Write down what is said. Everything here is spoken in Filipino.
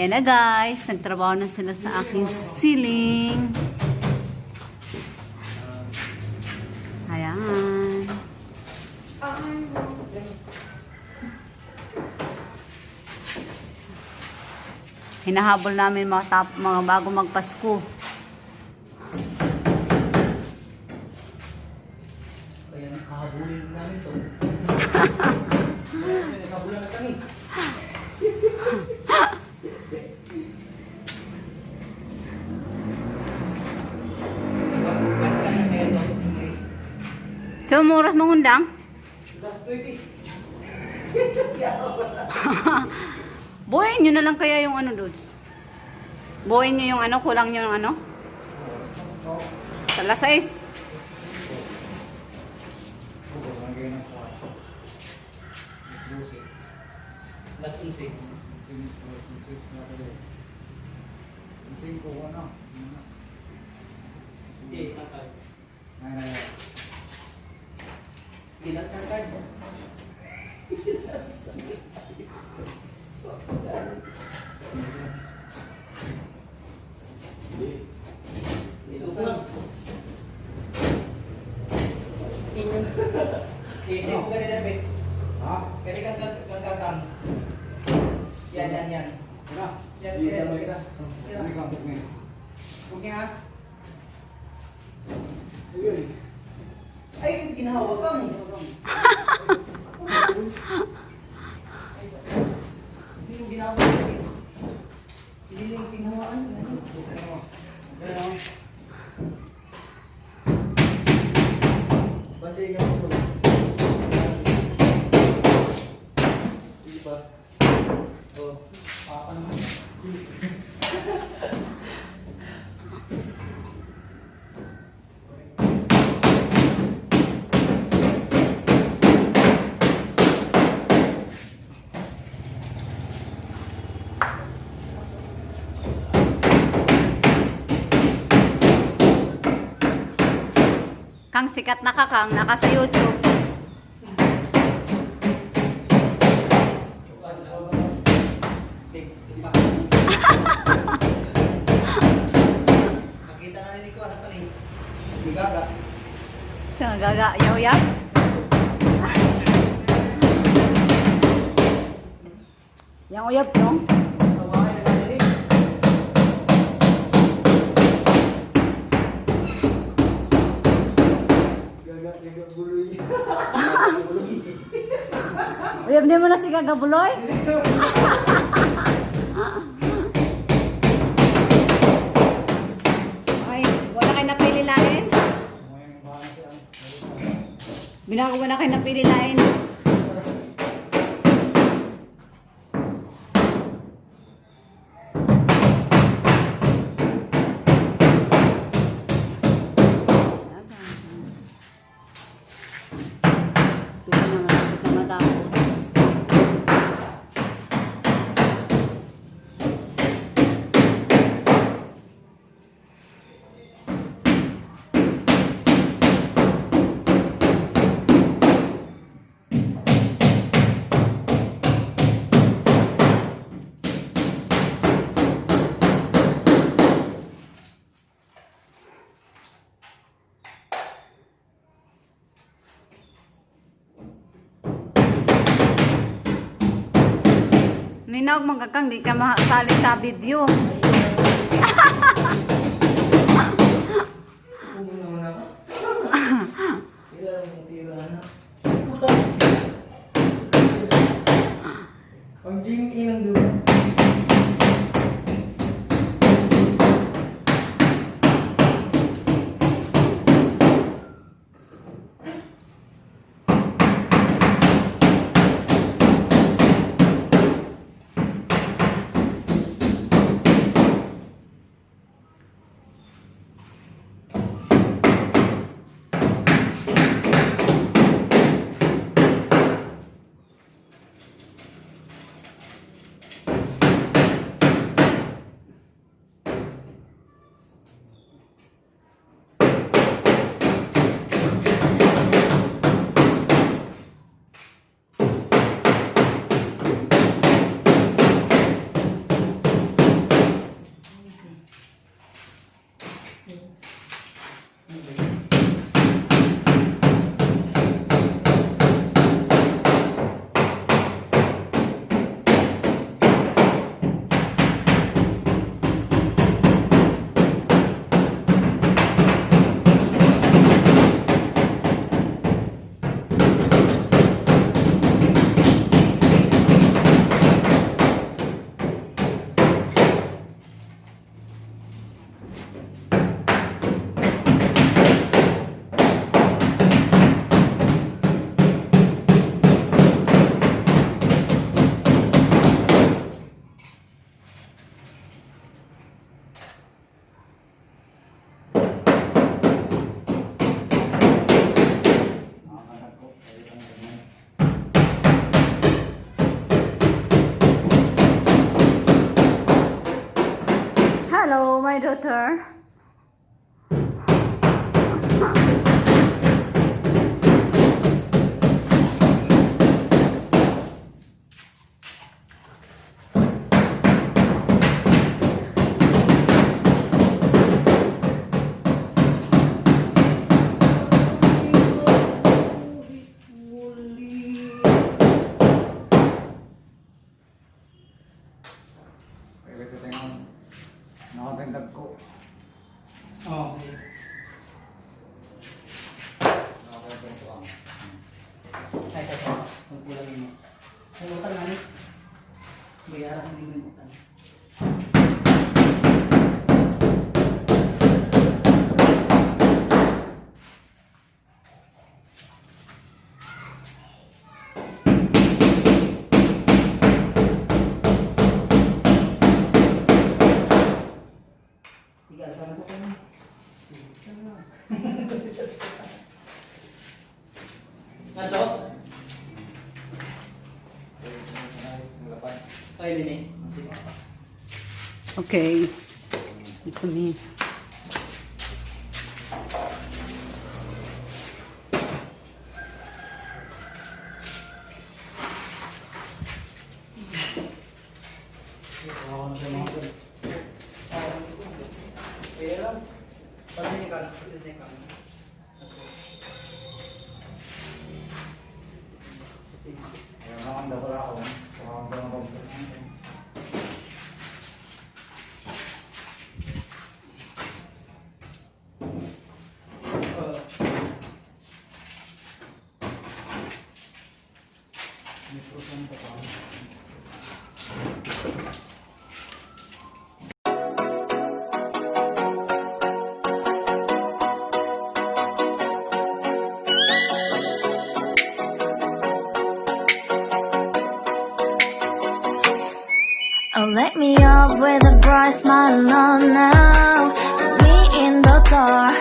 Ayan na guys, nagtrabaho na sila sa aking ceiling. Ayan. Hinahabol namin mga bago magpasko. Ayan, hahabulin namin to. Habulan na kami. So, muras mangundang? Last 20. Buhayin nyo na lang kaya yung ano, dudes. Buhayin nyo yung ano, kulang nyo yung ano. Sa alas 6. Last 6. Okay, sakay. Ilan sakay? Isip ko ganyan, Bet. Ha? Kaya kang Yan. Yan, kita. Yan, kampok mo yun. Okay, ha? Ay, ginahawag kang. Hindi yung ginahawag. Hindi yung ginahawaan. Bantay ka mo. Diba? Oh, papa naman. Kang sikat na kakang, naka sa YouTube. Nakita na nila ko, ano pa rin? Hindi gaga. Sa gaga, yaw-yaw. Yang uyab, no? Sa bahay na nila. Gaga buloy. Uyab din mo na si Gagabuloy? Ay, wala kayo napililain? Binago mo na kayo napililain. Ninawag mong kakang, di ka masali sa video. Ang Jimmy inang doon. better. Wait, tingnan. Nakatagdag ko. Oh. Nakatagdag ko ang. Ay, sa kung kulang yun. Ay, utang na rin. Bayaran hindi mo yung utang. Tiga, sana ko kayo. Nato? Ay, Lini. Okay. Ito me. Oh, let me up with a bright smile on now. Put me in the dark.